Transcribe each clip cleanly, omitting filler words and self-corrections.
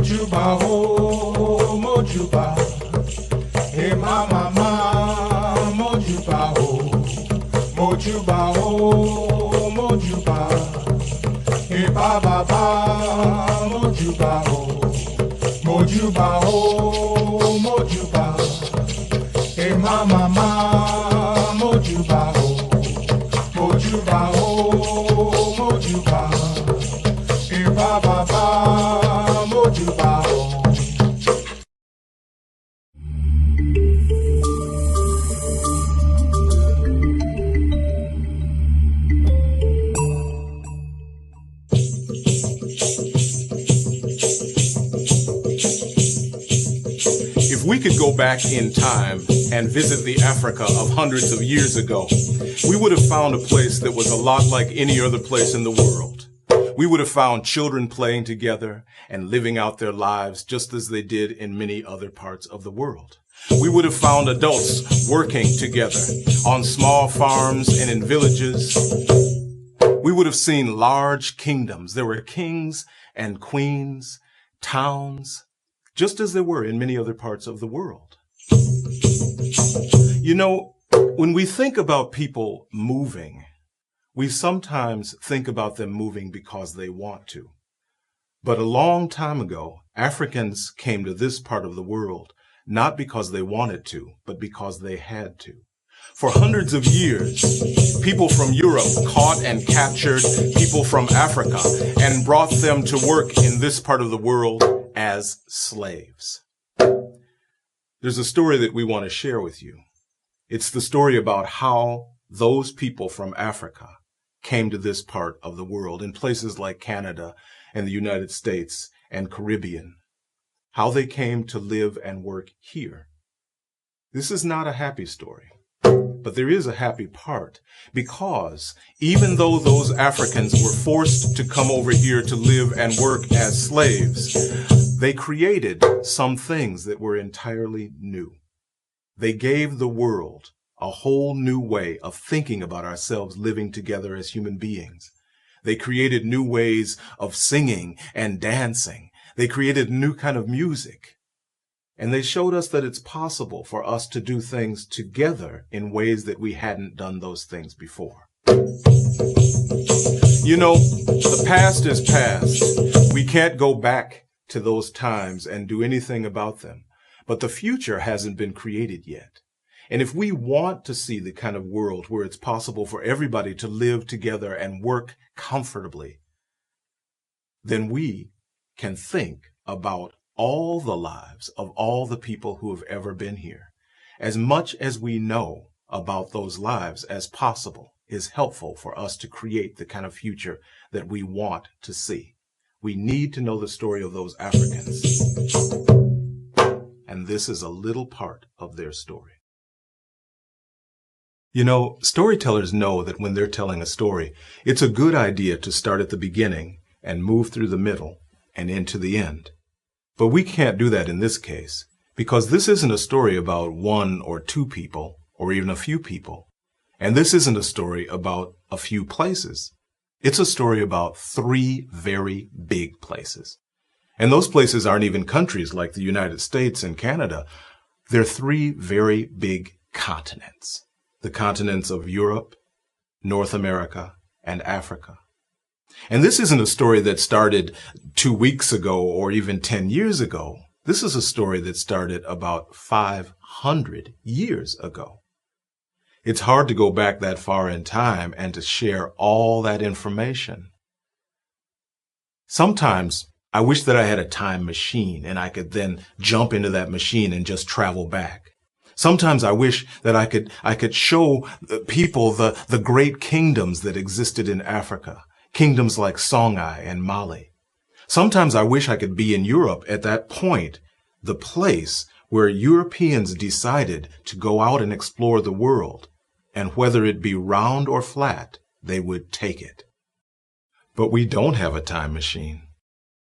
Mojuba, oh, Mojuba. Hey, mama, Mojuba, oh. Mojuba, oh, Mojuba. Hey, baba, Mojuba, oh. Mojuba, oh, Mojuba. Hey, mama, Mojuba, oh. Mojuba, oh, Mojuba. Hey, baba, Mojuba, oh. If we could go back in time and visit the Africa of hundreds of years ago, we would have found a place that was a lot like any other place in the world. We would have found children playing together and living out their lives just as they did in many other parts of the world. We would have found adults working together on small farms and in villages. We would have seen large kingdoms. There were kings and queens, towns, just as there were in many other parts of the world. You know, when we think about people moving, we sometimes think about them moving because they want to. But a long time ago, Africans came to this part of the world not because they wanted to, but because they had to. For hundreds of years, people from Europe caught and captured people from Africa and brought them to work in this part of the world as slaves. There's a story that we want to share with you. It's the story about how those people from Africa came to this part of the world in places like Canada and the United States and Caribbean, how they came to live and work here. This is not a happy story. But there is a happy part, because even though those Africans were forced to come over here to live and work as slaves, they created some things that were entirely new. They gave the world a whole new way of thinking about ourselves living together as human beings. They created new ways of singing and dancing. They created a new kind of music. And they showed us that it's possible for us to do things together in ways that we hadn't done those things before. You know, the past is past. We can't go back to those times and do anything about them. But the future hasn't been created yet. And if we want to see the kind of world where it's possible for everybody to live together and work comfortably, then we can think about all the lives of all the people who have ever been here. As much as we know about those lives as possible is helpful for us to create the kind of future that we want to see. We need to know the story of those Africans. And this is a little part of their story. You know, storytellers know that when they're telling a story, it's a good idea to start at the beginning and move through the middle and into the end. But we can't do that in this case, because this isn't a story about one or two people, or even a few people. And this isn't a story about a few places. It's a story about three very big places. And those places aren't even countries like the United States and Canada. They're three very big continents. The continents of Europe, North America, and Africa. And this isn't a story that started 2 weeks ago or even 10 years ago. This is a story that started about 500 years ago. It's hard to go back that far in time and to share all that information. Sometimes I wish that I had a time machine and I could then jump into that machine and just travel back. Sometimes I wish that I could show people the great kingdoms that existed in Africa. Kingdoms like Songhai and Mali. Sometimes I wish I could be in Europe at that point, the place where Europeans decided to go out and explore the world, and whether it be round or flat, they would take it. But we don't have a time machine.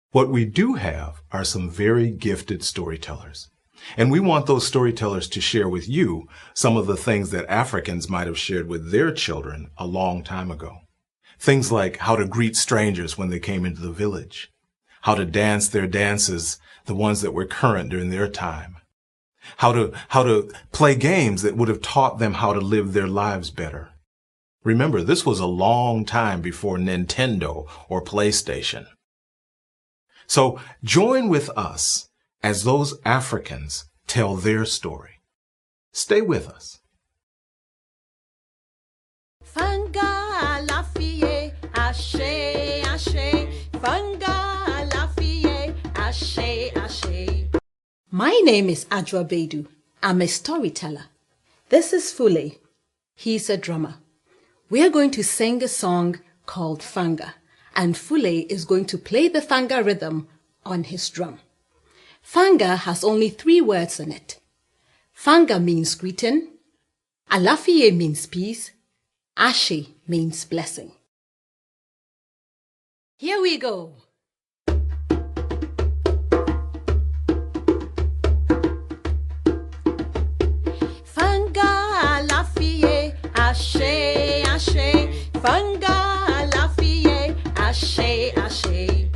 What we do have are some very gifted storytellers. And we want those storytellers to share with you some of the things that Africans might have shared with their children a long time ago. Things like how to greet strangers when they came into the village, how to dance their dances, the ones that were current during their time, how to play games that would have taught them how to live their lives better. Remember, this was a long time before Nintendo or PlayStation. So join with us as those Africans tell their story. Stay with us. Fanga la fille, ashe, ashe. Fanga la fille, ashe, ashe. My name is Ajwa Bedu. I'm a storyteller. This is Fule. He's a drummer. We are going to sing a song called Fanga, and Fule is going to play the Fanga rhythm on his drum. Fanga has only 3 words in it. Fanga means greeting, Alafie means peace, Ashe means blessing. Here we go. Fanga Alafie, Ashe, Ashe. Fanga Alafie, Ashe, Ashe.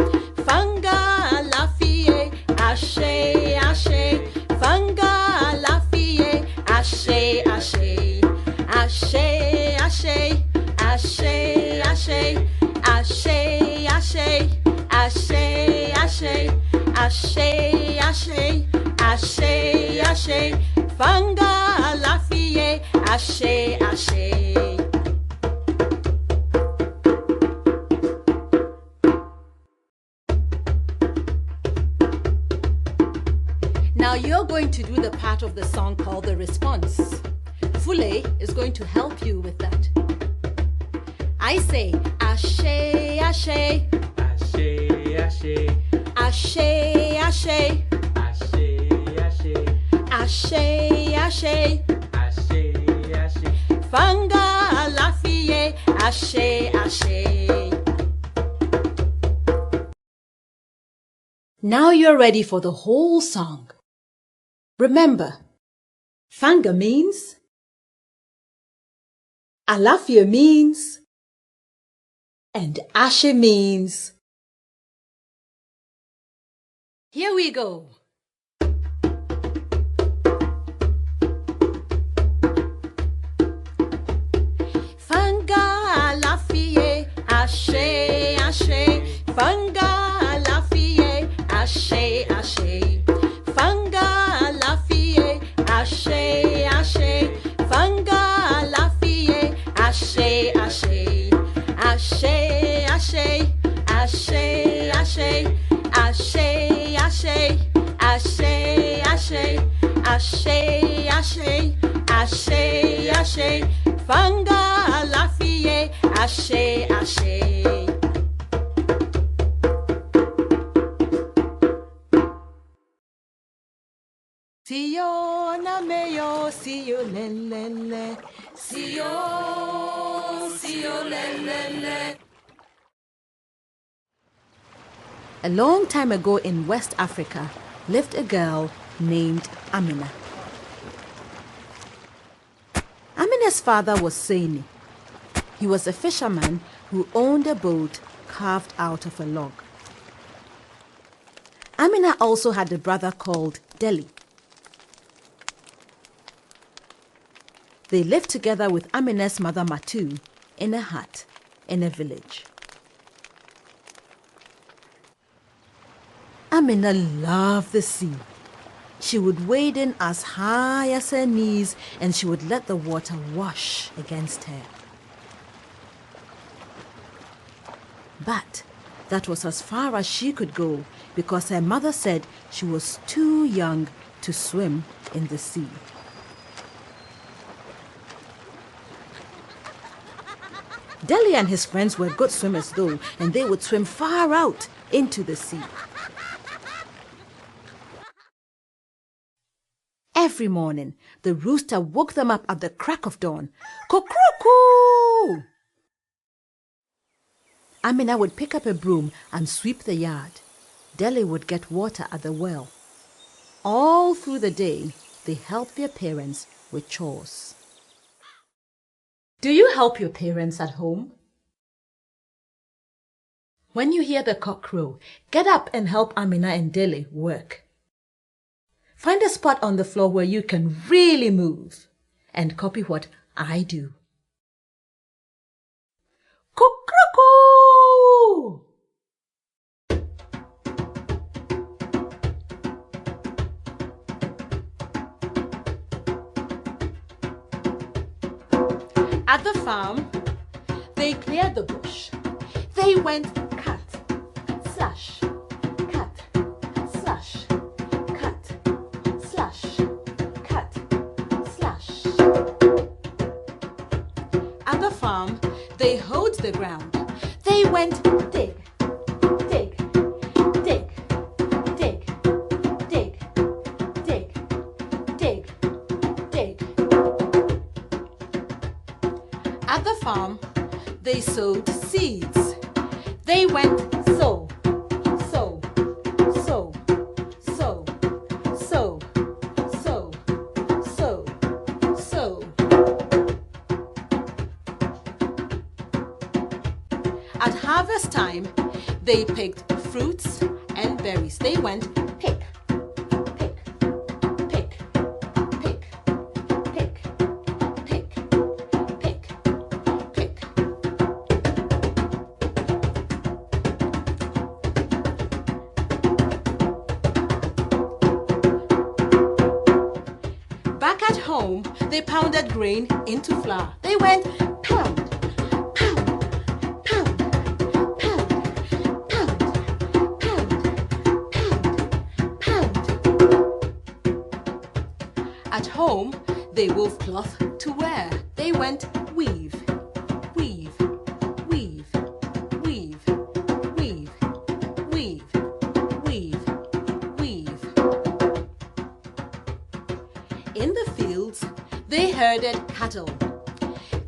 Fanga Alafie, Ashe, Ashe. Fanga Alafie, Ashe, Ashe. Ashe, Ashe, Ashe, Ashe. Ashe, Ashe, Ashe, Ashe. Ashe, Ashe, Ashe, Ashe. Fanga Alafie, Ashe, Ashe. Now you're going to do the part of the song called the response. Fule is going to help you with that. I say, Ashe, Ashe. Ashe, Ashe. Ashe, Ashe. Ashe, Ashe. Ashe, Ashe. Ashe, Ashe. Fanga Alafie, Ashe, Ashe. Now you're ready for the whole song. Remember, Fanga means, Alafie means, and Ashe means. Here we go. Fanga Alafie, Ashe, Ashe. Fanga Alafie, Ashe, Ashe. Fanga Alafie, Ashe, Ashe. Fanga Alafie, Ashe, Ashe. Ashe, Ashe. Ashe, Ashe. Ashe, Ashe. Ashe, Ashe. Ashe, Ashe. Ashe, Ashe. Fanga Alafie, Ashe, Ashe. Siyo na meyo, siyo lelele. Siyo, siyo lelele. A long time ago in West Africa lived a girl named Amina. Amina's father was Saini. He was a fisherman who owned a boat carved out of a log. Amina also had a brother called Deli. They lived together with Amina's mother Matu in a hut in a village. Amina loved the sea. She would wade in as high as her knees and she would let the water wash against her. But that was as far as she could go because her mother said she was too young to swim in the sea. Deli and his friends were good swimmers though, and they would swim far out into the sea. Every morning, the rooster woke them up at the crack of dawn. Cuckoo! Amina would pick up a broom and sweep the yard. Deli would get water at the well. All through the day, they helped their parents with chores. Do you help your parents at home? When you hear the cock crow, get up and help Amina and Dele work. Find a spot on the floor where you can really move and copy what I do. Cuckoo! At the farm, they cleared the bush. They went cut, slash, cut, slash, cut, slash, cut, slash. At the farm, they hoed the ground. They went dig, dig, dig, dig, dig, dig, dig, dig. At the farm, they sowed seeds. They went sow, sow, sow, sow, sow, sow, sow, sow. At harvest time, they picked fruits and berries. They went pick, pick, pick, pick, pick, pick, pick, pick. Back at home, they pounded grain into flour. They went pound, pound, pound, pound, pound, pound, pound, pound. At home, they wove cloth to wear. They went weave, weave, weave, weave, weave, weave, weave, weave. In the fields, they herded cattle.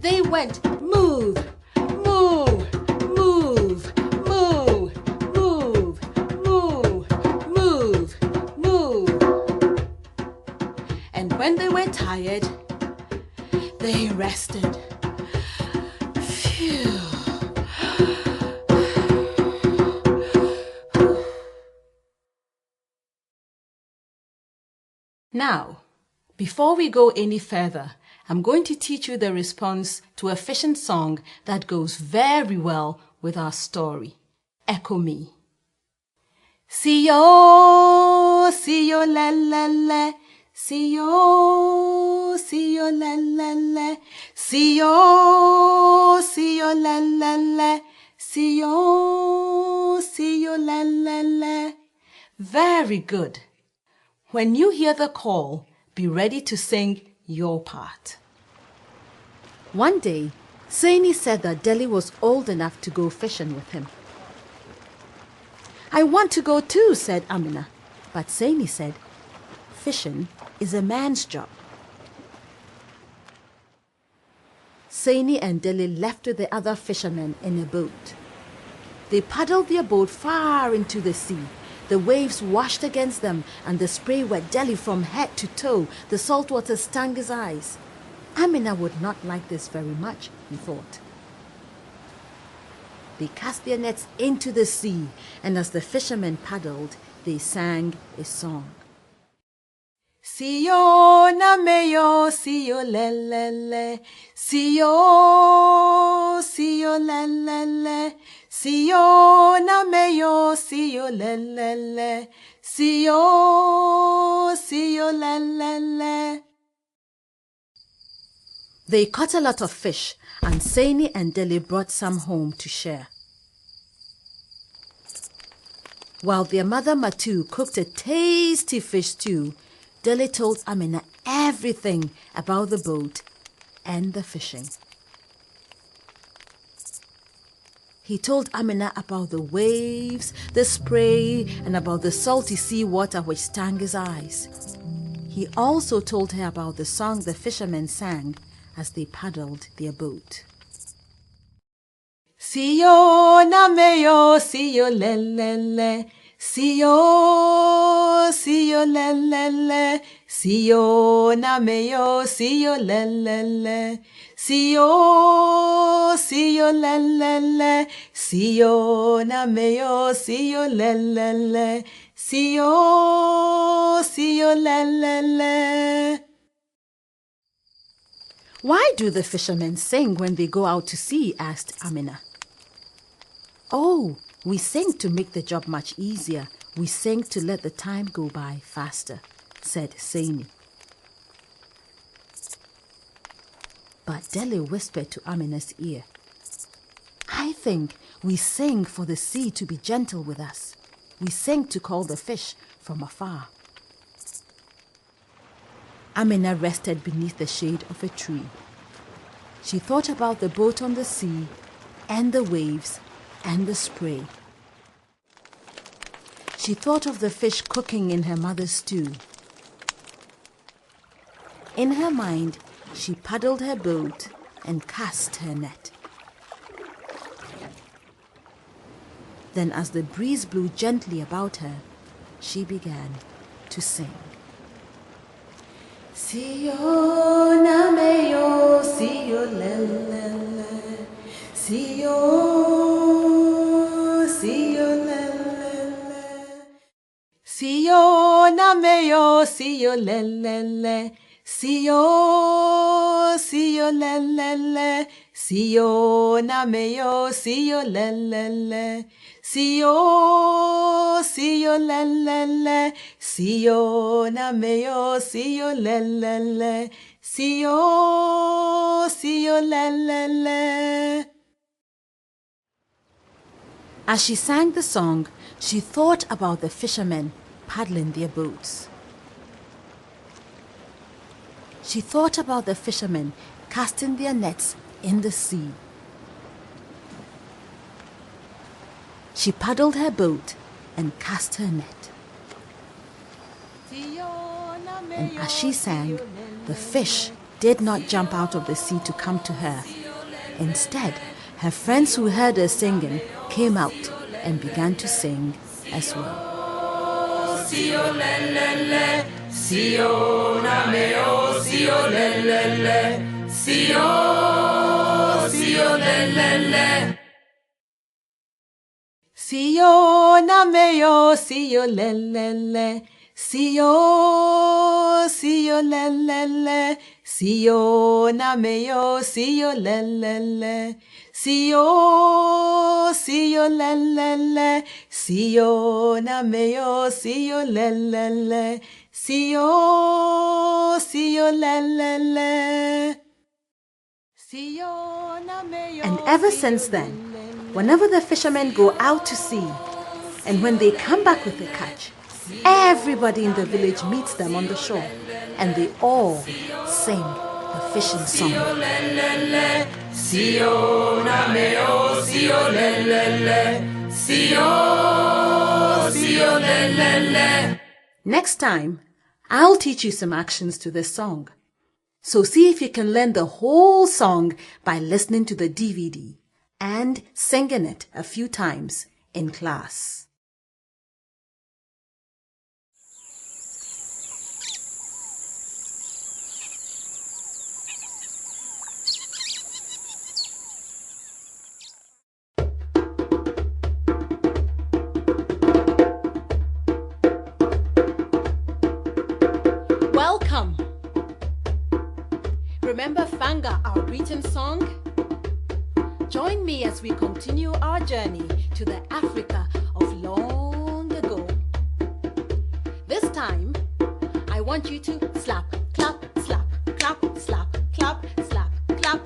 They went move, move, move, move, move, move, move, move. And when they were tired, they rested. Phew. Now, before we go any further, I'm going to teach you the response to a fishing song that goes very well with our story. Echo me. See-yo, le-le-le. See-yo, le-le-le. See-yo, le-le-le. See-yo, le-le-le. Very good. When you hear the call, be ready to sing your part. One day, Saini said that Dele was old enough to go fishing with him. I want to go too, said Amina. But Saini said, fishing is a man's job. Saini and Dele left with the other fishermen in a boat. They paddled their boat far into the sea. The waves washed against them and the spray wet Dele from head to toe. The salt water stung his eyes. Amina would not like this very much, he thought. They cast their nets into the sea, and as the fishermen paddled, they sang a song. Siyo na meyo, siyo lelele, siyo, siyo lelele, siyo na meyo, siyo lelele, siyo, siyo lelele. They caught a lot of fish, and Saini and Dele brought some home to share. While their mother Matu cooked a tasty fish stew, Dele told Amina everything about the boat and the fishing. He told Amina about the waves, the spray, and about the salty sea water which stung his eyes. He also told her about the song the fishermen sang as they paddled their boat. Siyo na meyo, siyo lelele, siyo, siyo lelele, Siyo na meyo, siyo lelele. Siyo lelele. Siyo na meyo, siyo lelele. Siyo lelele. Why do the fishermen sing when they go out to sea? Asked Amina. Oh, we sing to make the job much easier. We sing to let the time go by faster, said Saini. But Dele whispered to Amina's ear, I think we sing for the sea to be gentle with us. We sing to call the fish from afar. Amina rested beneath the shade of a tree. She thought about the boat on the sea and the waves and the spray. She thought of the fish cooking in her mother's stew. In her mind, she paddled her boat and cast her net. Then, as the breeze blew gently about her, she began to sing. Siyo na meyo, siyo lelele. Siyo lelele. Siyo na meyo, siyo lelele. Siyo lelele. Siyo na meyo, siyo lelele. Siyo lelele. Siyo na meyo, siyo lelele. Siyo lelele. As she sang the song, she thought about the fishermen paddling their boats. She thought about the fishermen casting their nets in the sea. She paddled her boat and cast her net. And as she sang, the fish did not jump out of the sea to come to her. Instead, her friends who heard her singing came out and began to sing as well. Siyo lelele, siyo na meo, siyo lelele, siyo lelele. Siyo na meyo, siyo lelele. Siyo lelele. Siyo na meyo, siyo lelele. Siyo lelele. Siyo na meyo, siyo lelele. Siyo lelele. And ever since then, whenever the fishermen go out to sea, and when they come back with a catch, everybody in the village meets them on the shore, and they all sing the fishing song. Next time, I'll teach you some actions to this song. So see if you can learn the whole song by listening to the DVD and singing it a few times in class. Welcome! Remember Fanga, our Breton song? Join me as we continue our journey to the Africa of long ago. This time, I want you to slap, clap, slap, clap, slap, clap, slap, clap.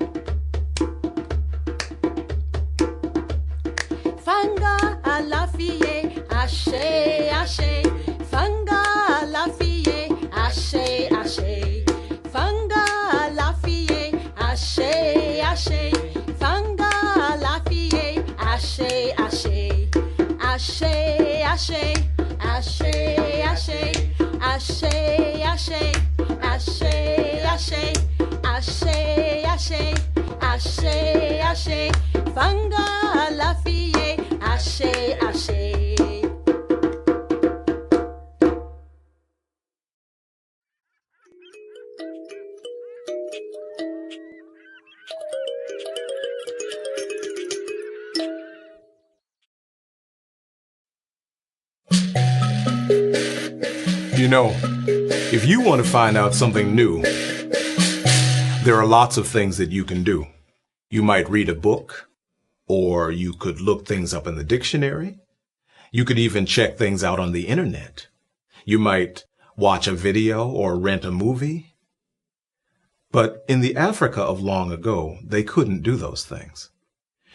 Fanga à la fille, haché, haché. Fanga à la fille, haché, haché. Fanga à la fille, haché, haché. Fanga à la fille, haché, haché. Haché, haché. Haché, haché. Haché, haché. Haché, haché. Haché, haché. Haché, haché. Fanga à la fille, haché, haché. You know, if you want to find out something new, there are lots of things that you can do. You might read a book, or you could look things up in the dictionary. You could even check things out on the internet. You might watch a video or rent a movie. But in the Africa of long ago, they couldn't do those things.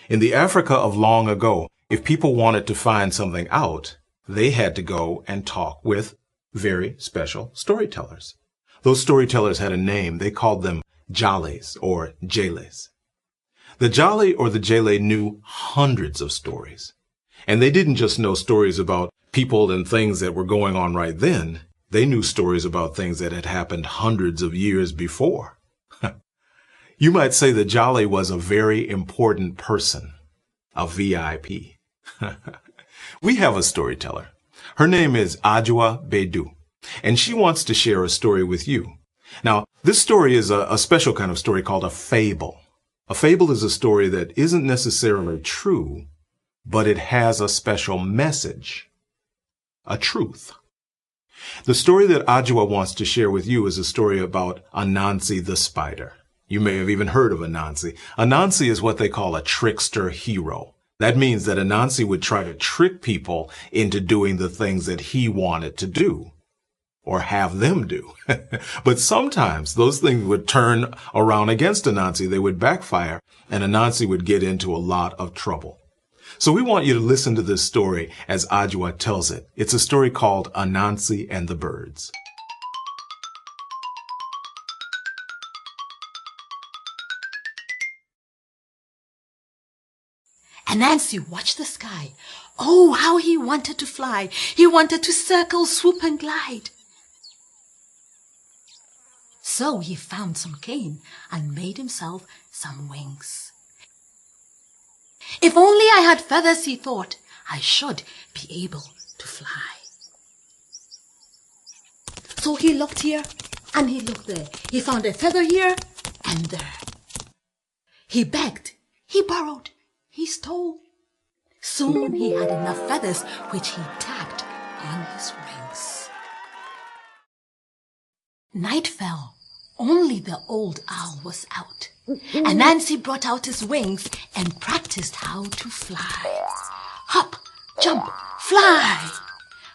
In the Africa of long ago, if people wanted to find something out, they had to go and talk with very special storytellers. Those storytellers had a name. They called them Jales or Jeles. The Jale or the Jele knew hundreds of stories. And they didn't just know stories about people and things that were going on right then. They knew stories about things that had happened hundreds of years before. You might say that Jale was a very important person, a VIP. We have a storyteller. Her name is Ajwa Bedu, and she wants to share a story with you. Now, this story is a special kind of story called a fable. A fable is a story that isn't necessarily true, but it has a special message, a truth. The story that Ajwa wants to share with you is a story about Anansi the spider. You may have even heard of Anansi. Anansi is what they call a trickster hero. That means that Anansi would try to trick people into doing the things that he wanted to do, or have them do. But sometimes those things would turn around against Anansi. They would backfire, and Anansi would get into a lot of trouble. So we want you to listen to this story as Ajwa tells it. It's a story called Anansi and the Birds. Anansi watched the sky. Oh, how he wanted to fly. He wanted to circle, swoop, and glide. So he found some cane and made himself some wings. If only I had feathers, he thought, I should be able to fly. So he looked here and he looked there. He found a feather here and there. He begged, he borrowed, he stole. Soon he had enough feathers which he tacked on his wings. Night fell. Only the old owl was out. Anansi brought out his wings and practiced how to fly. Hop, jump, fly.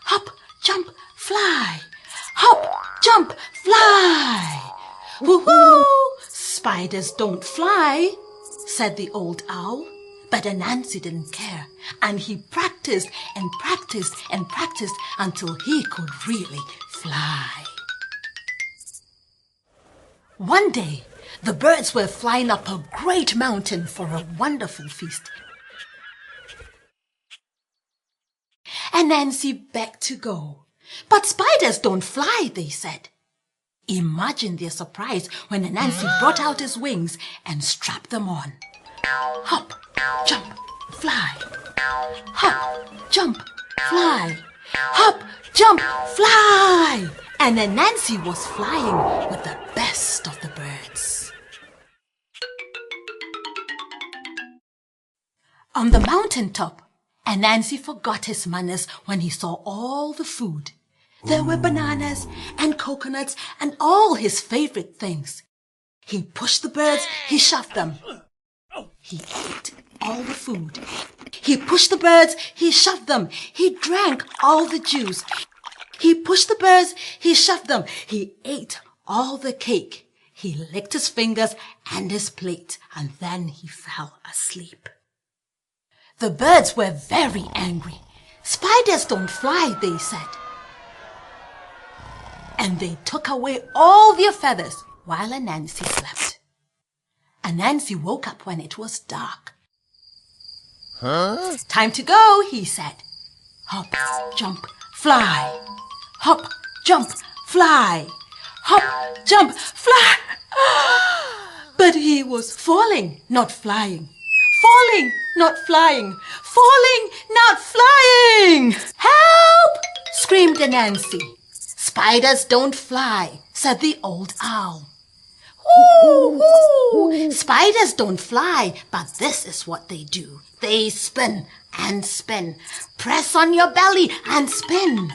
Hop, jump, fly. Hop, jump, fly. Woo-hoo! Spiders don't fly, said the old owl. But Anansi didn't care, and he practiced and practiced and practiced until he could really fly. One day, the birds were flying up a great mountain for a wonderful feast. Anansi begged to go. But spiders don't fly, they said. Imagine their surprise when Anansi brought out his wings and strapped them on. Hop, jump, fly. Hop, jump, fly. Hop, jump, fly. And Anansi was flying with the best of the birds. On the mountaintop, Anansi forgot his manners when he saw all the food. There were bananas and coconuts and all his favorite things. He pushed the birds, he shoved them. He ate all the food. He pushed the birds, he shoved them. He drank all the juice. He pushed the birds, he shoved them. He ate all the cake. He licked his fingers and his plate, and then he fell asleep. The birds were very angry. Spiders don't fly, they said. And they took away all their feathers while Anansi slept. Anansi woke up when it was dark. It's time to go, he said. Hop, jump, fly. Hop, jump, fly. Hop, jump, fly. But he was falling, not flying. Falling, not flying. Falling, not flying. Help! Screamed Anansi. Spiders don't fly, said the old owl. Ooh, spiders don't fly, but this is what they do. They spin and spin. Press on your belly and spin.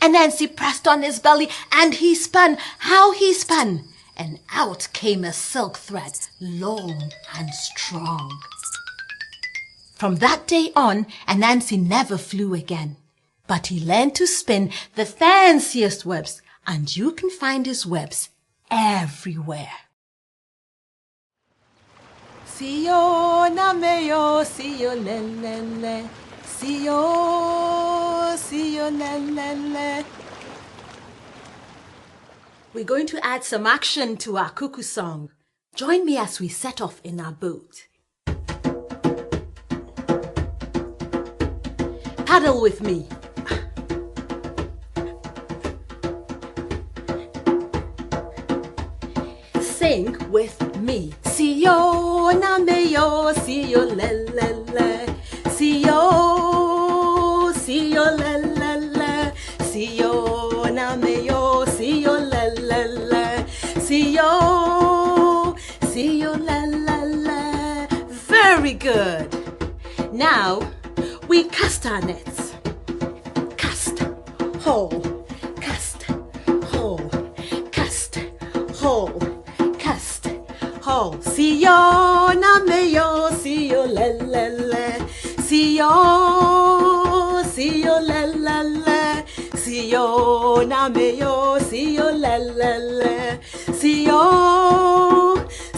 Anansi pressed on his belly and he spun. How he spun! And out came a silk thread, long and strong. From that day on, Anansi never flew again. But he learned to spin the fanciest webs, and you can find his webs everywhere. Siyo na meyo, siyo lelele, siyo lelele. We're going to add some action to our cuckoo song. Join me as we set off in our boat. Paddle with me. Sing with me. Siyo na meyo, siyo lelele, siyo lelele, siyo na meyo, siyo lelele, siyo lelele. Very good. Now we cast our nets. Cast, haul, cast, haul, cast, haul, cast, haul. Siyo na meyo, siyo lelele, siyo lelele, siyo na meyo, siyo lelele,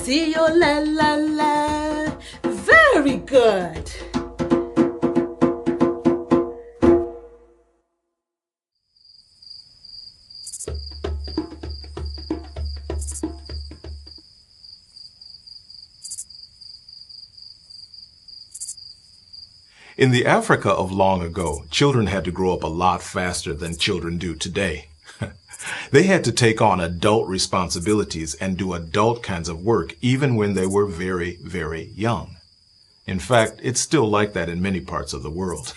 siyo lelele. Very good. In the Africa of long ago, children had to grow up a lot faster than children do today. They had to take on adult responsibilities and do adult kinds of work even when they were very, very young. In fact, it's still like that in many parts of the world.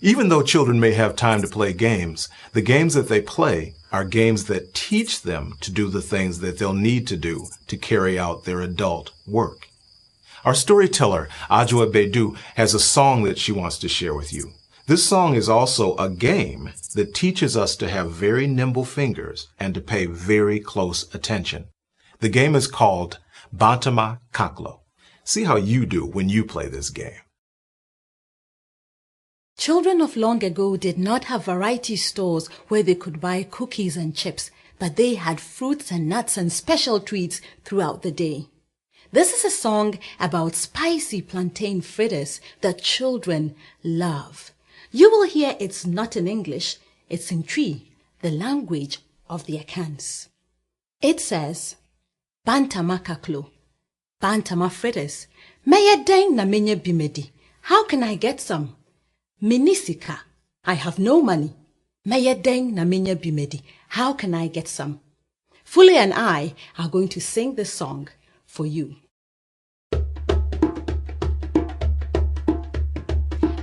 Even though children may have time to play games, the games that they play are games that teach them to do the things that they'll need to do to carry out their adult work. Our storyteller, Ajwa Bedu, has a song that she wants to share with you. This song is also a game that teaches us to have very nimble fingers and to pay very close attention. The game is called Bantama Kaklo. See how you do when you play this game. Children of long ago did not have variety stores where they could buy cookies and chips, but they had fruits and nuts and special treats throughout the day. This is a song about spicy plantain fritters that children love. You will hear it's not in English, it's in Twi, the language of the Akans. It says, Bantama kaklo, Bantama fritters, meye deng na menye bimedi. How can I get some? Minisika, I have no money. Meye deng na menye bimedi. How can I get some? Fule and I are going to sing this song for you.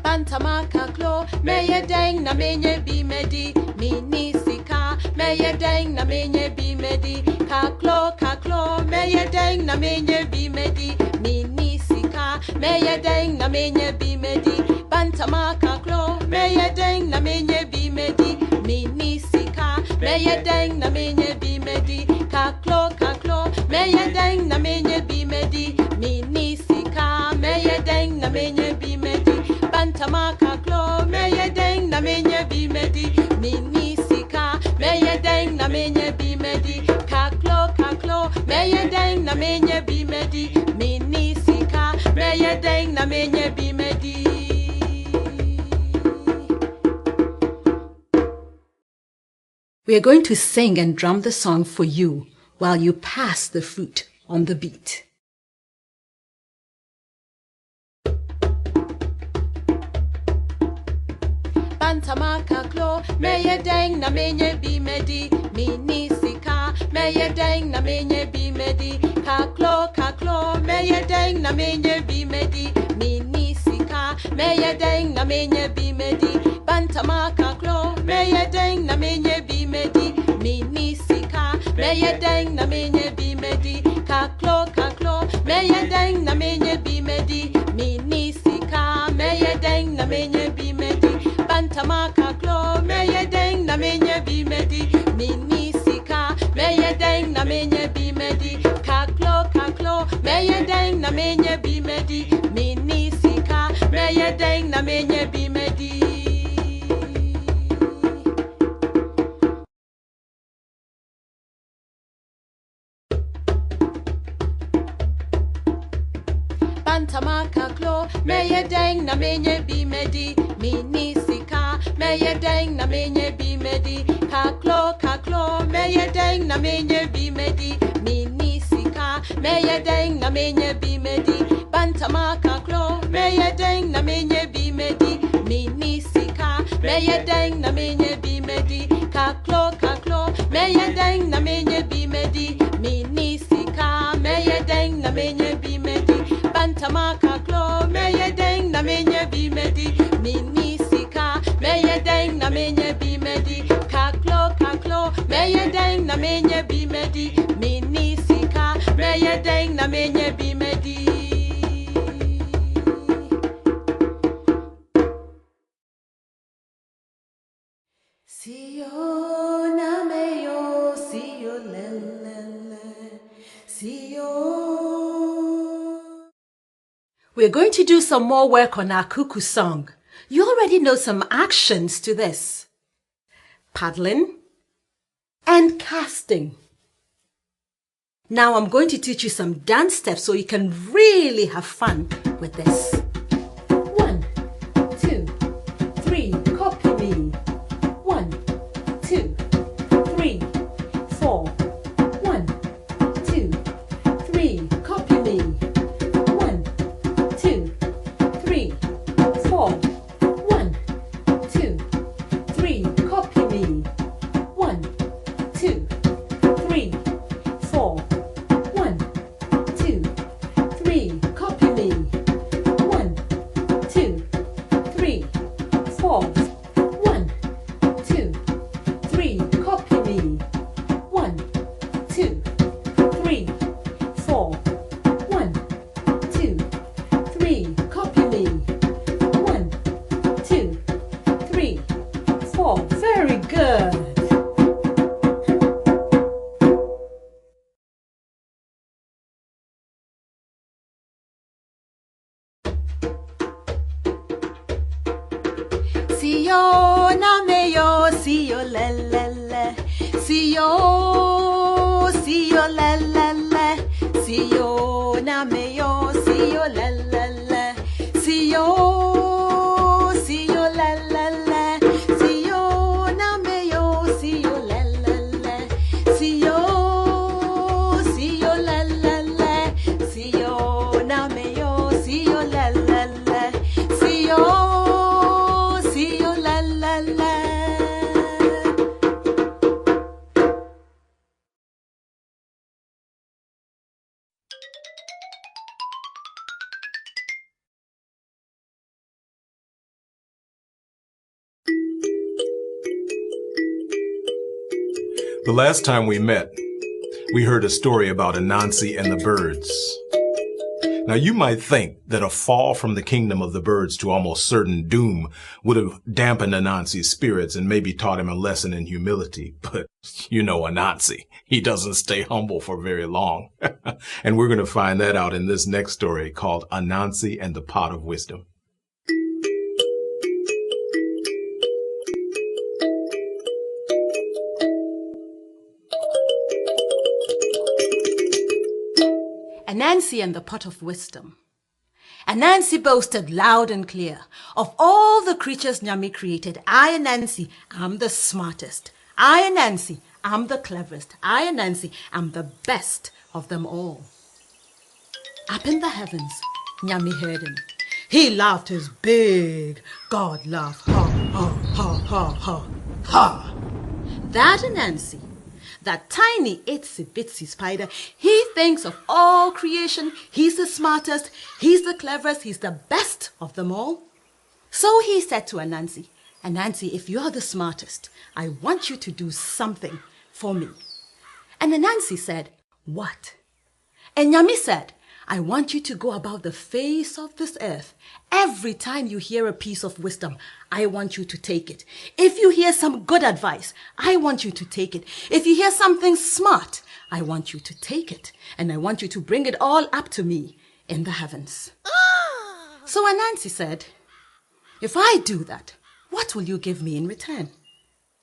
Bantama kaklo, meye deng na menye bimedi. Minisika, meye deng na menye bimedi. Kaklo, kaklo, meye deng na menye bimedi. Minisika, meye deng na menye bimedi. Bantama kaklo, meye deng na menye bimedi. Minisika, meye deng na menye bimedi. Kaklo, kaklo, meye deng na menye bimedi. Minisika, meye deng na menye bimedi. Bantama kaklo, meye deng na menye bimedi. Minisika, meye deng na menye bimedi. Kaklo, kaklo, meye deng na menye bimedi. Minisika, meye deng na menye bimedi. We are going to sing and drum the song for you while you pass the fruit on the beat. Bantama kaklo, meye deng na menye bimedi. Minisika, meye deng na menye bimedi. Kaklo, kaklo, meye deng na menye bimedi. Minisika, meye deng na menye bimedi. Bantama kaklo, meye deng na menye bimedi. Minisika, meye deng na menye bimedi. Kaklo, kaklo, meye deng na menye bimedi. Minisika, meye deng na menye bimedi. Bantama kaklo, meye deng na menye bimedi, mini sika, meye deng na menye bimedi. Bantamaka klo, meye deng na menye bimedi, mini sika, meye deng na menye bimedi, kaklo, meye deng na menye bimedi, mini sika, meye deng na menye bimedi, bantamaka klo, meye deng na menye bimedi, mini sika, meye deng na menye bimedi, kaklo, meye deng na menye bimedi, mini sika, meye deng na menye bimedi, bantamaka klo, meye deng na menye bimedi, mini sika, meye deng na menye bimedi, kaklo, meye deng na menye bimedi, mini sika, meye deng na menye bimedi. Siyo na meyo, siyo lelele, siyo. We're going to do some more work on our cuckoo song. You already know some actions to this. Paddling and casting. Now I'm going to teach you some dance steps so you can really have fun with this. 1, 2, 3, copy me. 1, 2, 3, 4. 1, 2, 3, copy me. 1, 2, 3, 4. 1, 2, 3, copy me. 1, 2, 3, 4. 1, 2, 3, copy me. 1, 2, 3, 4. 1, 2, 3, copy me. 1, 2, 3, 4. 1, 2, 3, copy me. 1, 2, 3, 4. Very good. Siyo na meyo, siyo lelele, siyo lelele, siyo na meyo, siyo lelele, siyo lelele, siyo na meyo, siyo lelele, siyo lelele, siyo na meyo, siyo lelele, siyo. The last time we met, we heard a story about Anansi and the birds. Now you might think that a fall from the kingdom of the birds to almost certain doom would have dampened Anansi's spirits and maybe taught him a lesson in humility. But you know Anansi, he doesn't stay humble for very long. And we're going to find that out in this next story called Anansi and the Pot of Wisdom. Anansi and the Pot of Wisdom. Anansi boasted loud and clear, of all the creatures Nyami created, I, Anansi, am the smartest. I, Anansi, am the cleverest. I, Anansi, am the best of them all. Up in the heavens, Nyami heard him. He laughed his big God laugh. Ha, ha, ha, ha, ha, ha. That Anansi, that tiny itsy-bitsy spider, he thinks of all creation, he's the smartest, he's the cleverest, he's the best of them all. So he said to Anansi, Anansi, if you're the smartest, I want you to do something for me. And Anansi said, what? And Nyami said, I want you to go about the face of this earth. Every time you hear a piece of wisdom, I want you to take it. If you hear some good advice, I want you to take it. If you hear something smart, I want you to take it. And I want you to bring it all up to me in the heavens. So Anansi said, if I do that, what will you give me in return?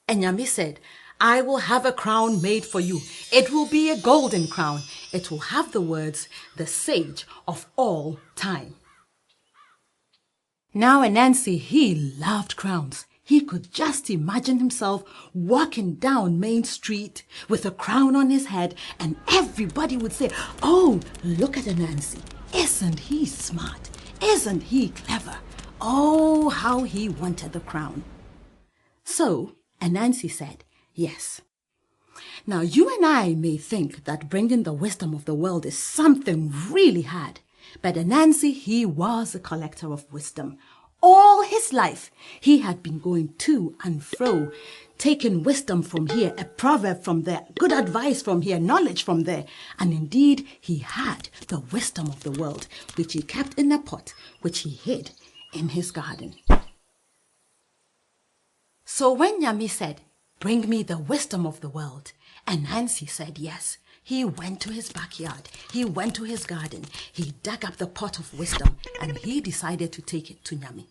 And Nyami said, I will have a crown made for you. It will be a golden crown. It will have the words, the sage of all time. Now Anansi, he loved crowns. He could just imagine himself walking down Main Street with a crown on his head, and everybody would say, oh, look at Anansi. Isn't he smart? Isn't he clever? Oh, how he wanted the crown. So Anansi said, yes. Now you and I may think that bringing the wisdom of the world is something really hard. But Anansi, he was a collector of wisdom. All his life, he had been going to and fro, taking wisdom from here, a proverb from there, good advice from here, knowledge from there. And indeed, he had the wisdom of the world, which he kept in a pot, which he hid in his garden. So when Nyami said, bring me the wisdom of the world, Anansi said yes. He went to his backyard. He went to his garden. He dug up the pot of wisdom and he decided to take it to Nyami.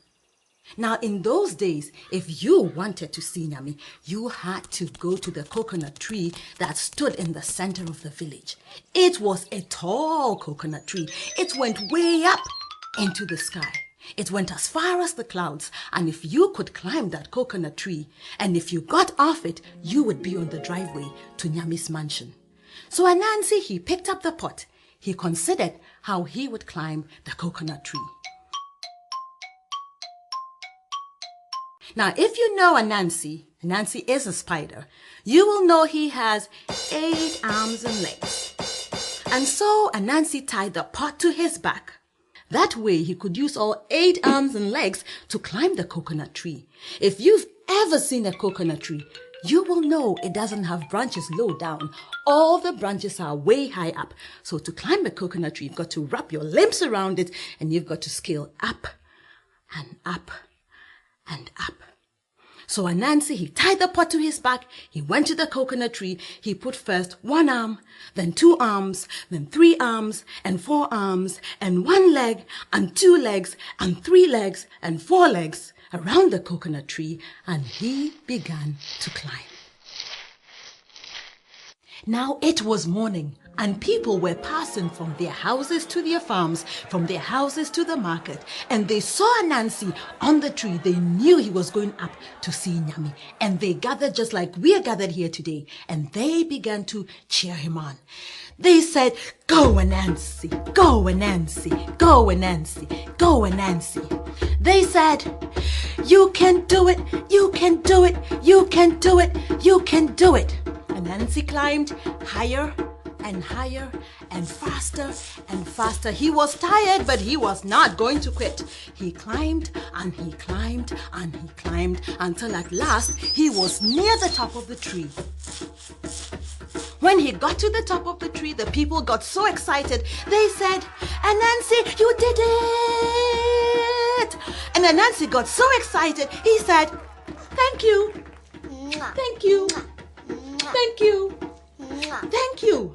Now, in those days, if you wanted to see Nyami, you had to go to the coconut tree that stood in the center of the village. It was a tall coconut tree. It went way up into the sky. It went as far as the clouds, and if you could climb that coconut tree, and if you got off it, you would be on the driveway to Nyami's mansion. So Anansi, he picked up the pot. He considered how he would climb the coconut tree. Now, if you know Anansi is a spider, you will know he has 8 arms and legs. And so Anansi tied the pot to his back. That way he could use all 8 arms and legs to climb the coconut tree. If you've ever seen a coconut tree, you will know it doesn't have branches low down. All the branches are way high up. So to climb a coconut tree, you've got to wrap your limbs around it and you've got to scale up and up and up. So Anansi, he tied the pot to his back. He went to the coconut tree. He put first 1 arm, then 2 arms, then 3 arms, and 4 arms, and 1 leg, and 2 legs, and 3 legs, and 4 legs around the coconut tree, and he began to climb. Now it was morning, and people were passing from their houses to their farms, from their houses to the market, and they saw Anansi on the tree. They knew he was going up to see Nyami, and they gathered just like we are gathered here today, and they began to cheer him on. They said, "Go Anansi, go Anansi, go Anansi, go Anansi." They said, "You can do it, you can do it, you can do it, you can do it." Anansi climbed higher and higher and faster and faster. He was tired, but he was not going to quit. He climbed and he climbed and he climbed until at last he was near the top of the tree. When he got to the top of the tree, the people got so excited. They said, "Anansi, you did it!" And Anansi got so excited, he said, "Thank you, thank you, thank you, thank you."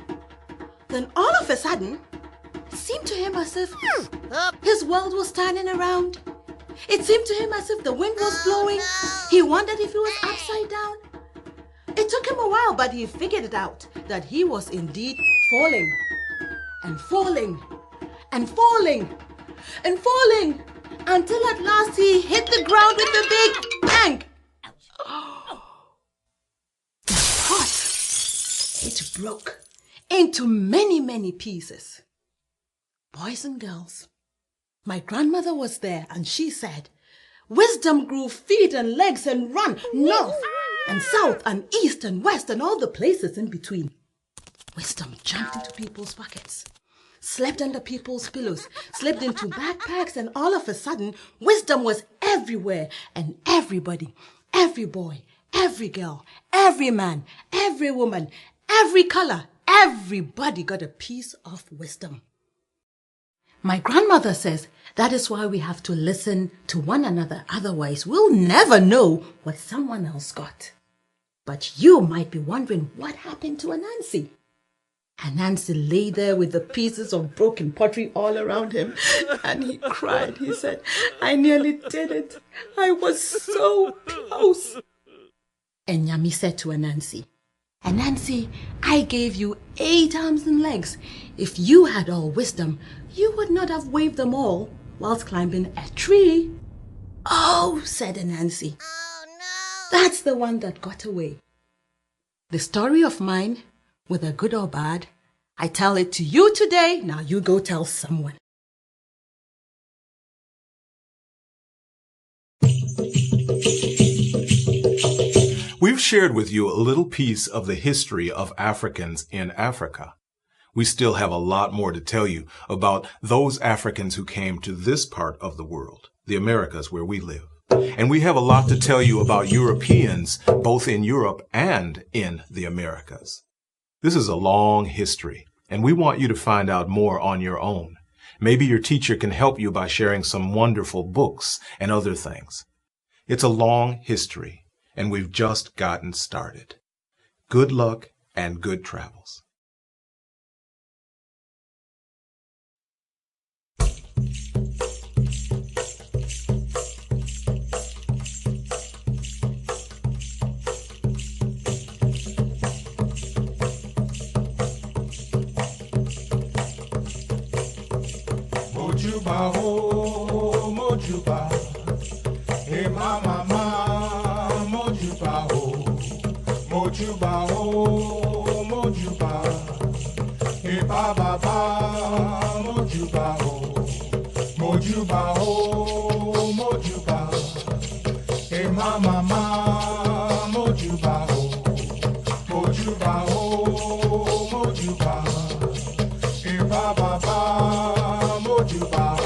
Then all of a sudden, it seemed to him as if his world was turning around. It seemed to him as if the wind was blowing. He wondered if he was upside down. It took him a while, but he figured it out, that he was indeed falling and falling and falling and falling until at last he hit the ground with a big bang. The pot, it broke into many, many pieces. Boys and girls, my grandmother was there and she said, "Wisdom grew feet and legs and ran north and south and east and west and all the places in between." Wisdom jumped into people's pockets, slept under people's pillows, slipped into backpacks, and all of a sudden, wisdom was everywhere, and everybody, every boy, every girl, every man, every woman, every color, everybody got a piece of wisdom. My grandmother says that is why we have to listen to one another. Otherwise, we'll never know what someone else got. But you might be wondering what happened to Anansi. Anansi lay there with the pieces of broken pottery all around him, and he cried. He said, "I nearly did it. I was so close." And Nyami said to Anansi, "Anansi, I gave you 8 arms and legs. If you had all wisdom, you would not have waved them all whilst climbing a tree." "Oh," said Anansi. "Oh, no. That's the one that got away. The story of mine, whether good or bad, I tell it to you today. Now you go tell someone." We've shared with you a little piece of the history of Africans in Africa. We still have a lot more to tell you about those Africans who came to this part of the world, the Americas where we live. And we have a lot to tell you about Europeans, both in Europe and in the Americas. This is a long history, and we want you to find out more on your own. Maybe your teacher can help you by sharing some wonderful books and other things. It's a long history, and we've just gotten started. Good luck and good travels. Mojuba ho, mojuba, hey mama ma, mojuba ho, mojuba ho, mojuba, hey baba ba, mojuba ho, mojuba ho, mojuba, hey mama ma, mojuba ho, mojuba ho, mojuba, hey baba ba, mojuba.